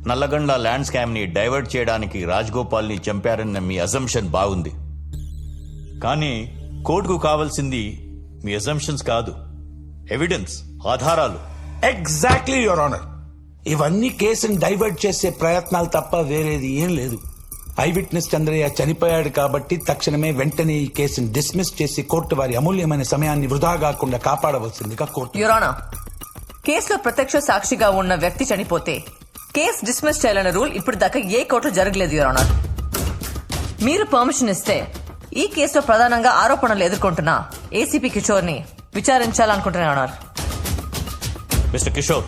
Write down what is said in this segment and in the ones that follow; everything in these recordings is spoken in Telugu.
నల్లగండ్ల ల్యాండ్ స్కామ్ ని డైవర్ట్ చేయడానికి రాజగోపాల్ ని చంపారన్న మీ అజంప్షన్ బాగుంది. కానీ కోర్టుకు కావాల్సింది మీ అజంప్షన్స్ కాదు, ఎవిడెన్స్, ఆధారాలు. Exactly your honour. ఇవన్నీ కేసుని డైవర్ట్ చేసే ప్రయత్నాలు తప్ప వేరేది ఏం లేదు. ఐ విట్నెస్ చంద్రయ్య చనిపోయాడు కాబట్టి తక్షణమే వెంటనే ఈ కేసుని డిస్మిస్ చేసి కోర్టు వారి అమూల్యమైన సమయాన్ని వృధా కాకుండా కాపాడవలసిందిగా కోర్టు. యువర్ ఆనర్, కేసులో ప్రత్యక్ష సాక్షిగా ఉన్న వ్యక్తి చనిపోతే కేసు డిస్మిస్ చేయాలన్న రూల్ ఇప్పుడు దాకా ఏ కోర్టులో జరగలేదు యువర్ ఆనర్. మీరు పర్మిషన్ ఇస్తే ఈ కేసులో ప్రధానంగా ఆరోపణలు ఎదుర్కొంటున్న ఏసీపీ కిషోర్ ని విచారించాలనుకుంటున్నాను your honour. Mister Kishore,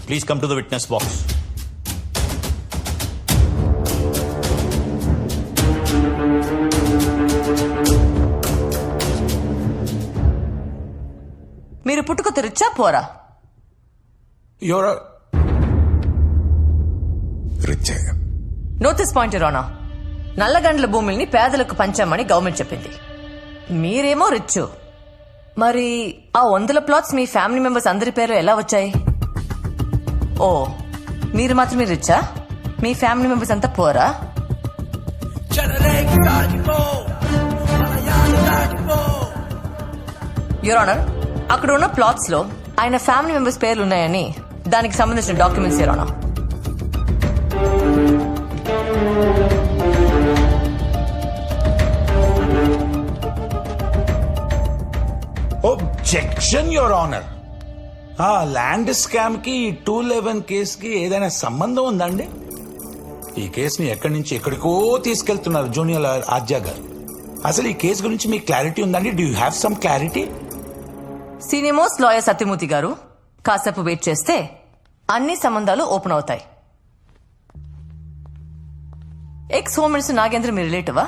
please come to the witness box. మీరు పుట్టుకతో రిచ్చా పోరా? Your rich. Notice point your honour. Nallagandla భూముల్ని పేదలకు పంచామని గవర్నమెంట్ చెప్పింది. మీరేమో రిచ్. మరి ఆ 100 ప్లాట్స్ మీ ఫ్యామిలీ మెంబర్స్ అందరి పేరు ఎలా వచ్చాయి? ఓ, మీరు మాత్రమే రిచ్చా? మీ ఫ్యామిలీ మెంబర్స్ అంతా పోరా? యువర్ ఆనర్, అక్కడ ఉన్న ప్లాట్స్ లో ఆయన ఫ్యామిలీ మెంబర్స్ పేర్లు ఉన్నాయని దానికి సంబంధించిన documents your honour. Objection your honour. ఆ ల్యాండ్ స్కామ్ కి 211 కేసుకి ఏదైనా సంబంధం ఉందండి? ఈ కేసుని ఎక్కడి నుంచి ఎక్కడికో తీసుకెళ్తున్నారు జూనియర్ ఆద్య గారు. అసలు ఈ కేసు గురించి మీకు క్లారిటీ ఉందండి? Do you have some clarity? Senior most lawyer Satyamurthy గారు, కాసేపు వెయిట్ చేస్తే అన్ని సంబంధాలు ఓపెన్ అవుతాయి. ఎక్స్ హోమ్ మినిస్టర్ నాగేంద్ర మీ రిలేటివా?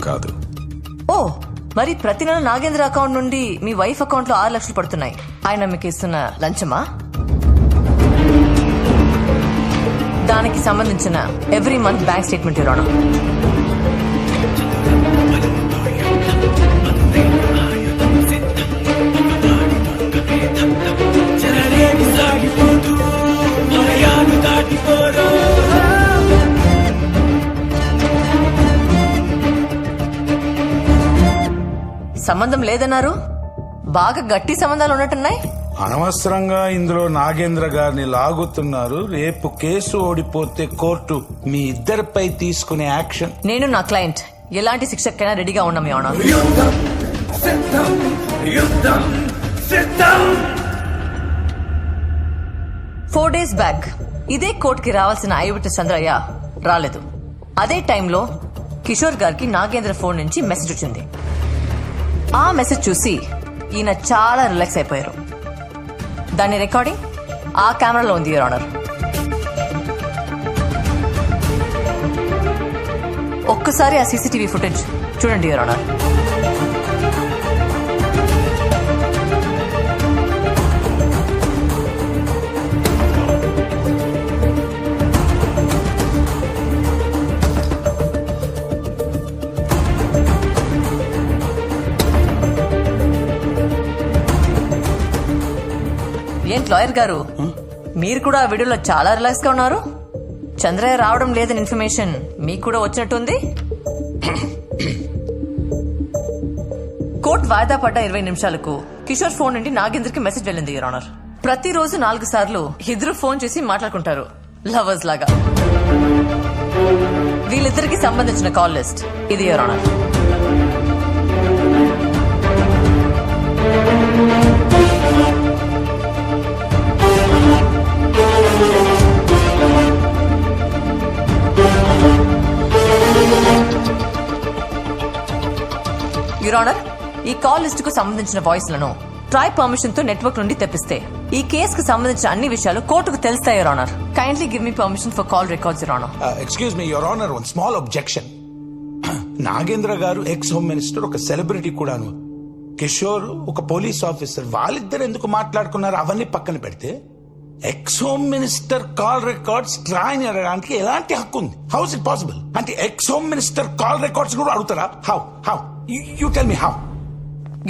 కాదు. ఓ, మరి ప్రతి నెల నాగేంద్ర అకౌంట్ నుండి మీ వైఫ్ అకౌంట్ లో 6 లక్షలు పడుతున్నాయి. ఆయన మీకు ఇస్తున్న లంచమా? దానికి సంబంధించిన ఎవ్రీ మంత్ బ్యాంక్ స్టేట్మెంట్ ఇవ్వడం. సంబంధం లేదన్నారు. బాగా గట్టి సంబంధాలు ఉన్నట్టున్నాయి. అనవసరంగా ఇందులో నాగేంద్ర గారిని లాగుతున్నారు. రేపు కేసు ఓడిపోతే కోర్టు మీ ఇద్దరిపై తీసుకునే యాక్షన్. నేను నా క్లయింట్ ఎలాంటి శిక్షకైనా రెడీగా ఉన్నాం మీ ఆనర్. 4 days బ్యాక్ ఇదే కోర్టుకి రావాల్సిన ఐ విట్నెస్ చంద్రయ్య రాలేదు. అదే టైంలో కిషోర్ గారికి నాగేంద్ర ఫోన్ నుంచి మెసేజ్ వచ్చింది. ఆ మెసేజ్ చూసి ఈయన చాలా రిలాక్స్ అయిపోయారు. దాని రికార్డింగ్ ఆ కెమెరాలో ఉంది యువర్ ఆనర్. ఒక్కసారి ఆ సీసీటీవీ ఫుటేజ్ చూడండి యువర్ ఆనర్. ఏంటి లాయర్ గారు, మీరు కూడా ఆ వీడియోలో చాలా రిలాక్స్ గా ఉన్నారు. చంద్రయ్య రావడం లేదని ఇన్ఫర్మేషన్ మీకు కూడా వచ్చినట్టుంది. కోర్టు వాయిదా పడ్డ 20 నిమిషాలకు కిషోర్ ఫోన్ నుండి నాగేంద్రకి మెసేజ్ వెళ్ళింది యువర్ ఆనర్. ప్రతిరోజు 4 సార్లు ఇద్దరు ఫోన్ చేసి మాట్లాడుకుంటారు లవర్స్ లాగా. వీళ్ళిద్దరికి సంబంధించిన కాల్ లిస్ట్ ఇది యువర్ ఆనర్. యువర్ ఆనర్, ఈ కాల్ లిస్ట్ కు సంబంధించిన వాయిస్ లను ట్రై పర్మిషన్ తో నెట్వర్క్ నుండి తెప్పిస్తే ఈ కేసుకు సంబంధించిన అన్ని విషయాలు కోర్టుకు తెలుస్తాయి your honour. Kindly give me permission for call records your honour. Excuse me your honour, one small objection. Nagendra గారు ఎక్స్ హోమ్ మినిస్టర్, ఒక సెలబ్రిటీ కూడాను. కిషోర్ ఒక పోలీస్ ఆఫీసర్. వాళ్ళిద్దరు ఎందుకు మాట్లాడుకున్నారు అవన్నీ పక్కన పెడితే ex home minister call records TRAI అడగడానికి ఎలాంటి హక్కు ఉంది? How is it possible? అంటే ex home minister call records కూడా అడుగుతారా? How you tell me how.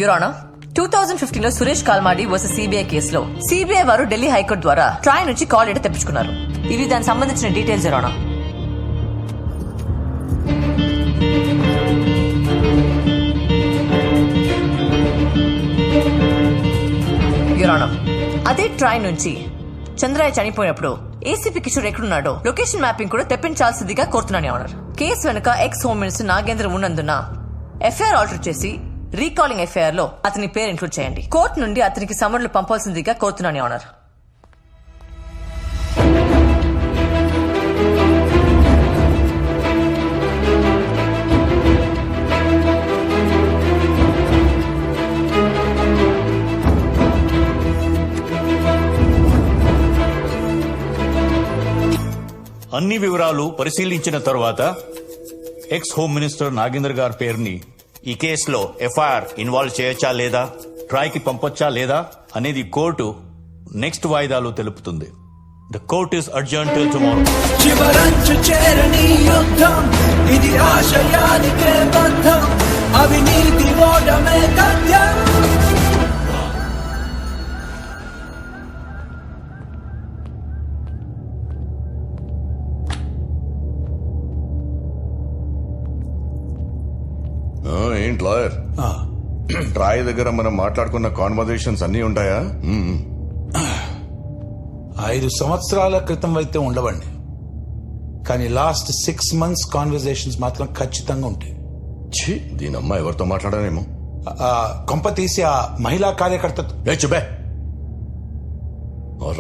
Your honour, 2015 లో సురేష్ కాల్మాడి వర్సెస్ సిబిఐ కేసులో సిబిఐ వారు ఢిల్లీ హైకోర్టు ద్వారా ట్రాయ్ నుంచి కాల్ డేటా తెప్పించుకున్నారు. ఇవి దానికి సంబంధించిన డీటెయిల్స్ యువర్ ఆనర్. అదే ట్రైన్ నుంచి చంద్రయ్య చనిపోయినప్పుడు ఏసీపీ కిషోర్ ఎక్కడున్నాడో లొకేషన్ మ్యాపింగ్ కూడా తెప్పించాల్సిందిగా కోరుతున్నాను ఆనర్. కేసు వెనుక ఎక్స్ హోమ్ మినిస్టర్ నాగేంద్ర ఉన్నందున ఎఫ్ఐఆర్ ఆల్టర్ చేసి రీకాలింగ్ ఎఫ్ఐఆర్ లో అతని పేరు ఇంక్లూడ్ చేయండి. కోర్టు నుండి అతనికి సమన్లు పంపాల్సిందిగా కోరుతున్నాను ఆనర్. అన్ని వివరాలు పరిశీలించిన తర్వాత ఎక్స్ హోమ్ మినిస్టర్ నాగేంద్ర గారి పేరుని ఈ కేసులో ఎఫ్ఐఆర్ ఇన్వాల్వ్ చేయొచ్చా లేదా, ట్రైకి పంపొచ్చా లేదా అనేది కోర్టు నెక్స్ట్ వాయిదాలో తెలుపుతుంది. The court is adjourn till tomorrow. చివరంచు చేరని యుద్ధం ఇది ఆశయానికే బద్ధం, అవినీతి ఓటమే తథ్యం. ఏంటి లాయర్, ట్రాయ్ దగ్గర మనం మాట్లాడుకున్న కాన్వర్జేషన్స్ అన్ని ఉంటాయా? 5 సంవత్సరాల క్రితం అయితే ఉండవండి, కానీ లాస్ట్ 6 months కాన్వర్జేషన్స్ మాత్రం ఖచ్చితంగా ఉంటాయి. ఛీ, దీనమ్మ ఎవరితో మాట్లాడానేమో. కొంప తీసి ఆ మహిళా కార్యకర్త చెప్పే,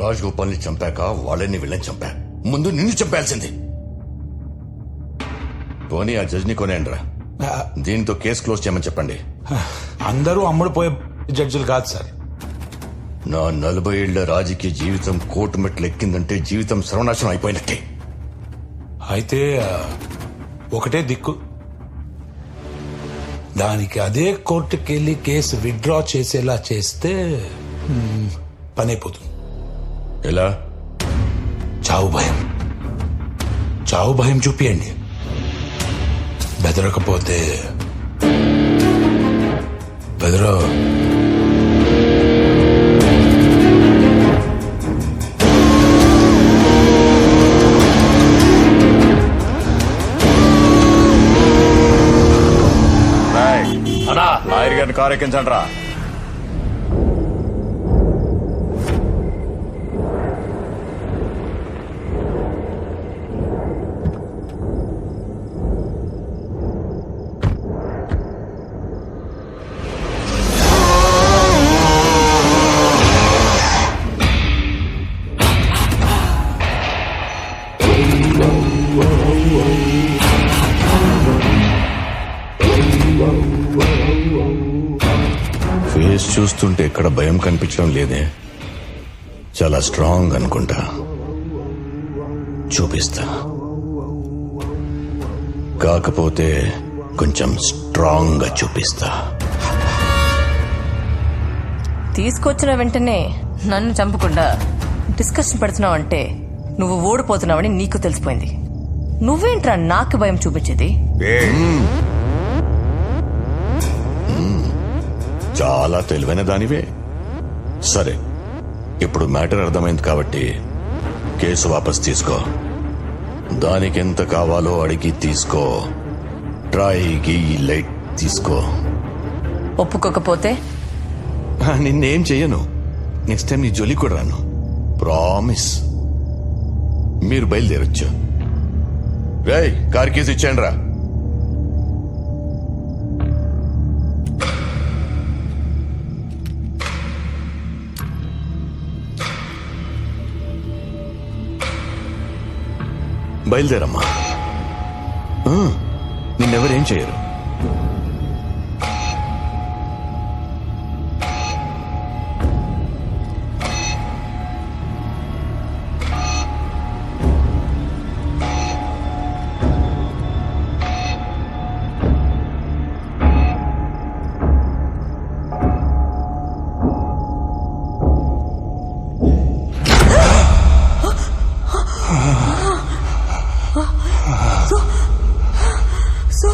రాజ్ గోపాల్ని చంపాక వాళ్ళని వీళ్ళని చంపా, ముందు నిన్ను చంపాల్సింది. పోనీ ఆ జడ్జిని కొనేయండిరా, దీంతో కేసు క్లోజ్ చేయమని చెప్పండి. అందరూ అమ్ముడు పోయే జడ్జిలు కాదు సార్. నా 40 ఏళ్ల రాజకీయ జీవితం కోర్టు మెట్లు ఎక్కిందంటే జీవితం సర్వనాశనం అయిపోయినట్టే. అయితే ఒకటే దిక్కు, దానికి అదే కోర్టుకి వెళ్ళి కేసు విత్డ్రా చేసేలా చేస్తే పని అయిపోతుంది. ఎలా? చావు భయం చూపియండి. బెదరకపోతే బెదరో. లాయర్ గారిని కారు ఎక్కించండి రా. ఫేస్ చూస్తుంటే ఎక్కడ భయం కనిపించడం లేదే, చాలా స్ట్రాంగ్ అనుకుంటా. చూపిస్తా, కాకపోతే కొంచెం స్ట్రాంగ్ గా చూపిస్తా. తీసుకొచ్చిన వెంటనే నన్ను చంపకుండా డిస్కషన్ పెడుతున్నావంటే నువ్వు ఓడిపోతున్నావని నీకు తెలిసిపోయింది. నువ్వేంట్రా నాకు భయం చూపించేది? చాలా తెలివైన దానివే. సరే, ఇప్పుడు మ్యాటర్ అర్థమైంది కాబట్టి కేసు వాపస్ తీసుకో. దానికి ఎంత కావాలో అడిగి తీసుకో. ట్రైకి ఈ లైట్ తీసుకో. ఒప్పుకోకపోతే నిన్నేం చెయ్యను. నెక్స్ట్ టైం నీ జోలి కూడా రాను, ప్రామిస్. మీరు బయలుదేరొచ్చు. రేయ్, కార్ కేసు ఇచ్చేయండి రా. బయలుదేరమ్మా, నిన్నెవరేం చేయరు. So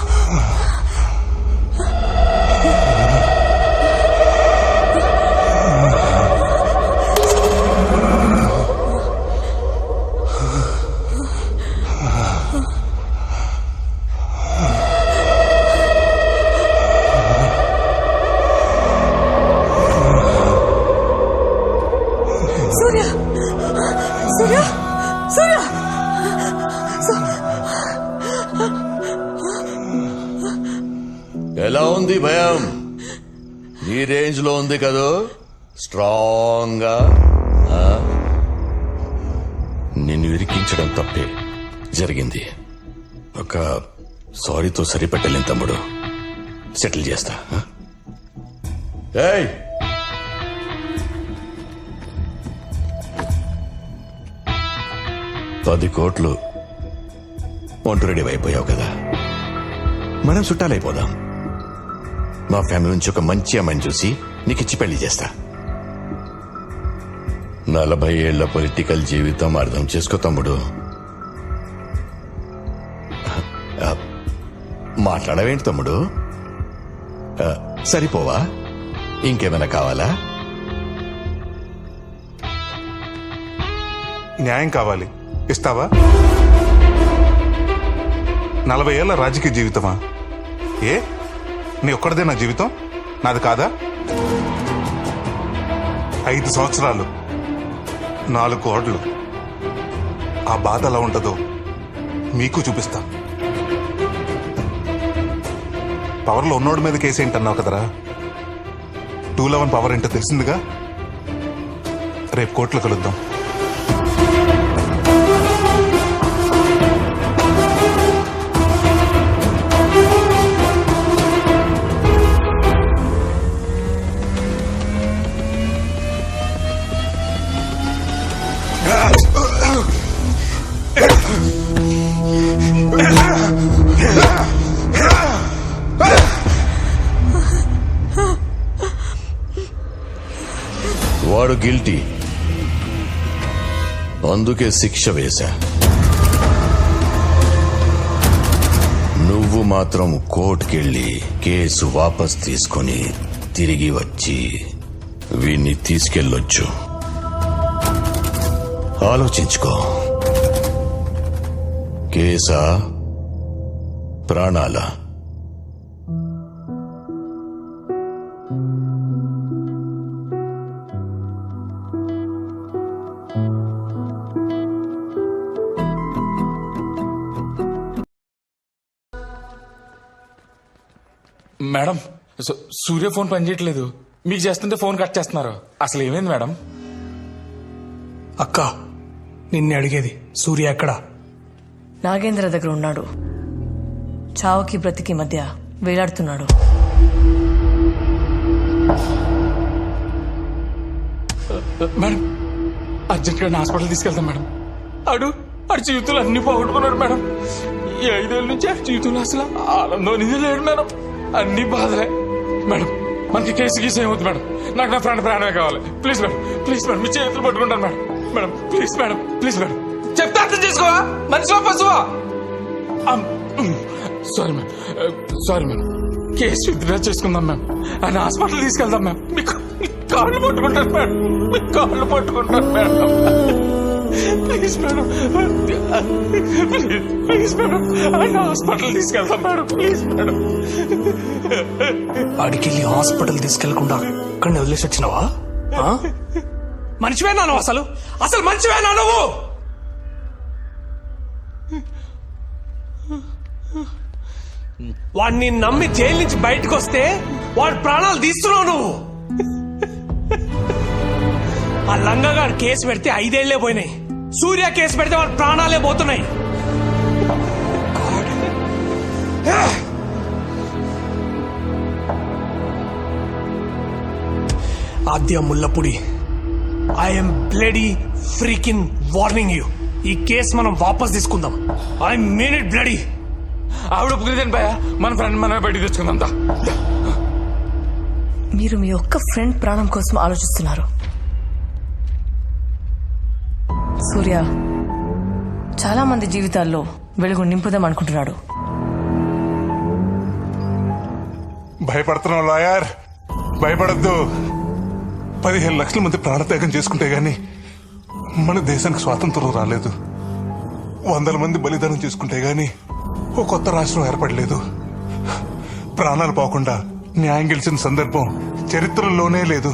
మనసులో ఉంది కదూ స్ట్రాంగ్ గా నిన్ను ఇరికించడం తప్పే జరిగింది. ఒక సారీతో సరిపెట్టలేని తమ్ముడు. సెటిల్ చేస్తా. ఏయ్, $10 కోట్లు ఒంటరిడి అయిపోయావు కదా, మనం చుట్టాలైపోదాం. మా ఫ్యామిలీ నుంచి ఒక మంచి అమ్మాయిని చూసి నీకిచ్చి పెళ్లి చేస్తా. 40 ఏళ్ల పొలిటికల్ జీవితం అర్థం చేసుకో తమ్ముడు. మాట్లాడవేంటి తమ్ముడు? సరిపోవా? ఇంకేమైనా కావాలా? న్యాయం కావాలి, ఇస్తావా? 40 ఏళ్ల రాజకీయ జీవితమా? నీ ఒక్కడిదే నా జీవితం, నాది కాదా? 5 సంవత్సరాలు, 4 కోట్లు. ఆ బాధ ఎలా ఉంటుందో మీకు చూపిస్తా. పవర్లో ఉన్నోడి మీద కేసు ఏంటన్నావు కదరా, 211 పవర్ ఏంటో తెలిసిందిగా. రేపు కోర్టులో కలుద్దాం. వాడు గిల్టీ, అందుకే శిక్ష వేశా. నువ్వు మాత్రం కోర్టుకెళ్ళి కేసు వాపస్ తీసుకొని తిరిగి వచ్చి వీణ్ణి తీసుకెళ్ళొచ్చు. ఆలోచించుకో. కేసా, ప్రాణాల? మేడం, సూర్య ఫోన్ పనిచేయట్లేదు. మీకు చేస్తుంటే ఫోన్ కట్ చేస్తున్నారు. అసలు ఏమైంది మేడం? అక్క, నిన్నే అడిగేది. సూర్య ఎక్కడా? నాగేంద్ర దగ్గర ఉన్నాడు. చావుకి బ్రతికి మధ్య వేలాడుతున్నాడు. మేడం, అర్జెంట్ గా హాస్పిటల్ తీసుకెళ్తాం మేడం. ఆడు జీవితంలో అన్ని పోగొట్టుకున్నాడు మేడం. ఈ 5 ఏళ్ళ నుంచి ఆ జీవితంలో అసలు ఆనందం అనేది లేడు మేడం. అన్ని బాధలే మేడం. మనకి కేసు గీసు ఏమవుతుంది మేడం? నాకు నా ప్రాణమే కావాలి. ప్లీజ్ మేడం, ప్లీజ్ మేడం, మీ చేతులు పట్టుకుంటాను madam. Madam please madam, please madam, చెప్తే అర్థం చేసుకోవా? మనిషిలో పశువా? Sorry madam, sorry madam. Case withdraw చేసుకుందాం మ్యామ్. ఆయన హాస్పిటల్ తీసుకెళ్దాం మ్యామ్. మీకు కాళ్ళు పట్టుకుంటాను మేడం, మీ కాళ్ళు పట్టుకుంటాను madam. Please madam, please madam, ఆయన హాస్పిటల్ తీసుకెళ్తాం మేడం. Please madam. అడికెళ్ళి హాస్పిటల్ తీసుకెళ్లకుండా అక్కడనే వదిలేసి వచ్చినావా? మనిషివేనా నువ్వు? అసలు మనిషివేనా నువ్వు? వాడిని నమ్మి జైలు నుంచి బయటకు వస్తే వాడి ప్రాణాలు తీస్తున్నావు నువ్వు. ఆ లంగగాడు కేసు పెడితే 5 ఏళ్లే పోయినాయి. సూర్య కేసు పెడితే వాడి ప్రాణాలే పోతున్నాయి. Aadya Mullapudi, I'm bloody freaking warning you. ఈ కేసు మనం వాపస్ తీసుకుందాం. I mean it bloody. ఆవిడ ఒప్పుకునేదాన్ని భయ, మన ఫ్రెండ్ మనమే బయటికి తెచ్చుకుందాం. మీరు మీ ఒక్క ఫ్రెండ్ ప్రాణం కోసం ఆలోచిస్తున్నారు. సూర్య చాలా మంది జీవితాల్లో వెలుగు నింపుదాం అనుకుంటున్నాడు. భయపడుతున్నావు లాయర్, భయపడద్దు. 15 లక్షల మంది ప్రాణత్యాగం చేసుకుంటే గాని మన దేశానికి స్వాతంత్రం రాలేదు. 100 మంది బలిదానం చేసుకుంటే గాని ఓ కొత్త రాష్ట్రం ఏర్పడలేదు. ప్రాణాలు పోకుండా న్యాయం గెలిచిన సందర్భం చరిత్రలోనే లేదు.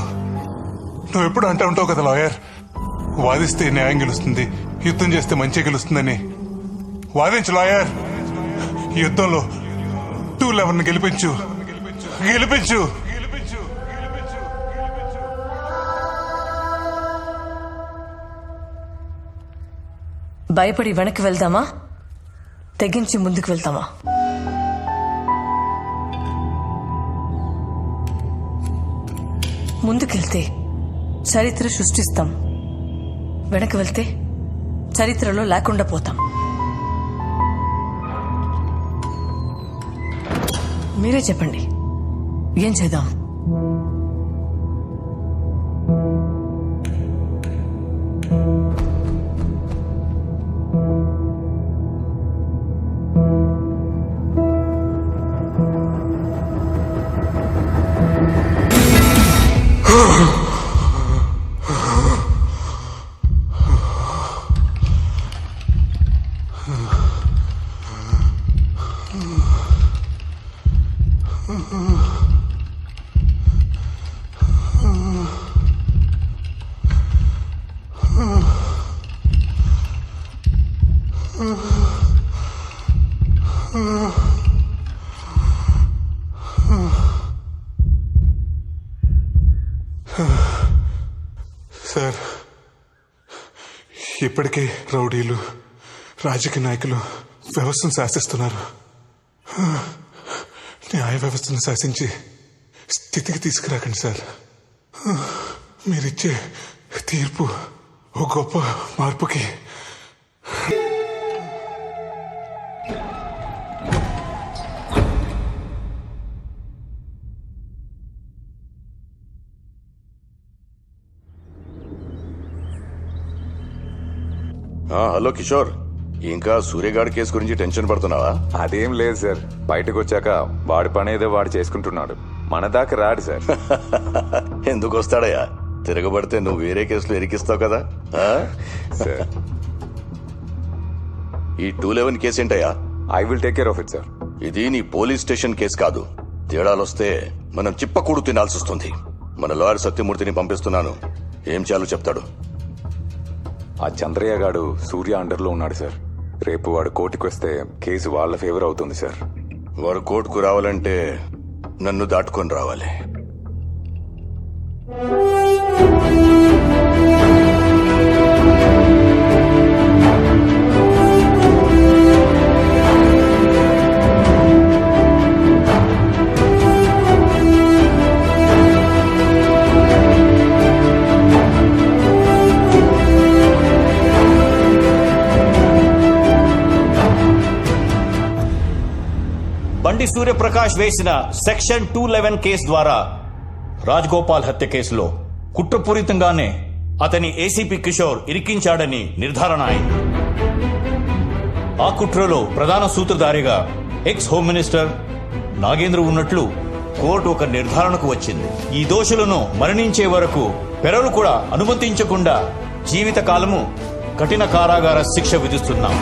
నువ్వెప్పుడు అంటూ ఉంటావు కదా లాయర్, వాదిస్తే న్యాయం గెలుస్తుంది, యుద్ధం చేస్తే మంచి గెలుస్తుందని. వాదించు లాయర్. ఈ యుద్ధంలో 211 గెలిపించు, గెలిపించు. భయపడి వెనక్కి వెళ్దామా, తెగించి ముందుకు వెళ్తామా? ముందుకెళ్తే చరిత్ర సృష్టిస్తాం, వెనక్కి వెళ్తే చరిత్రలో లేకుండా పోతాం. మీరే చెప్పండి, ఏం చేద్దాం? సార్, ఇప్పటికే రౌడీలు, రాజకీయ నాయకులు వ్యవస్థను శాసిస్తున్నారు. న్యాయ వ్యవస్థను శాసించి స్థితికి తీసుకురాకండి సార్. మీరిచ్చే తీర్పు ఓ గొప్ప మార్పుకి. హలో కిషోర్, ఇంకా సూర్యగాడి కేసు గురించి టెన్షన్ పడుతున్నావా? అదేం లేదు సార్, బయటకు వచ్చాక వాడి పని ఏదో వాడు చేసుకుంటున్నాడు, మన దాకా రాడు సార్. ఎందుకు వస్తాడయ్యా? తిరగబడితే నువ్వు వేరే కేసులు ఎరికిస్తావు కదా. సార్, ఈ 211 కేసు ఏంటయ్యా? I will take care of it sir. ఇది నీ పోలీస్ స్టేషన్ కేసు కాదు. తేడాలొస్తే మనం చిప్పకూడు తినాల్సి వస్తుంది. మన లాయర్ సత్యమూర్తిని పంపిస్తున్నాను, ఏం చేయాలో చెప్తాడు. ఆ చంద్రయ్య గాడు సూర్య అండర్లో ఉన్నాడు సార్. రేపు వాడు కోర్టుకు వస్తే కేసు వాళ్ళ ఫేవర్ అవుతుంది సార్. వాడు కోర్టుకు రావాలంటే నన్ను దాటుకొని రావాలి. బండి సూర్యప్రకాష్ వేసిన సెక్షన్ 211 కేసు ద్వారా రాజ్గోపాల్ హత్య కేసులో కుట్రపూరితంగానే అతని ఏసీపీ కిషోర్ ఇరికించాడని నిర్ధారణ అయింది. ఆ కుట్రలో ప్రధాన సూత్రధారిగా ఎక్స్ హోమ్ మినిస్టర్ నాగేంద్ర ఉన్నట్లు కోర్టు ఒక నిర్ధారణకు వచ్చింది. ఈ దోషులను మరణించే వరకు పెరలు కూడా అనుమతించకుండా జీవితకాలము కఠిన కారాగార శిక్ష విధిస్తున్నాం.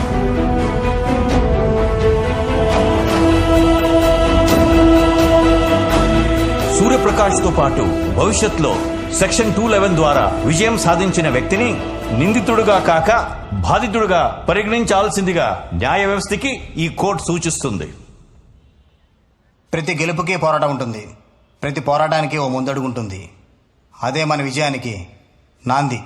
సూర్యప్రకాష్ తో పాటు భవిష్యత్తులో సెక్షన్ 211 ద్వారా విజయం సాధించిన వ్యక్తిని నిందితుడుగా కాక బాధితుడుగా పరిగణించాల్సిందిగా న్యాయ వ్యవస్థకి ఈ కోర్టు సూచిస్తుంది. ప్రతి గెలుపుకి పోరాటం ఉంటుంది, ప్రతి పోరాటానికి ఓ ముందడుగు ఉంటుంది. అదే మన విజయానికి నాంది.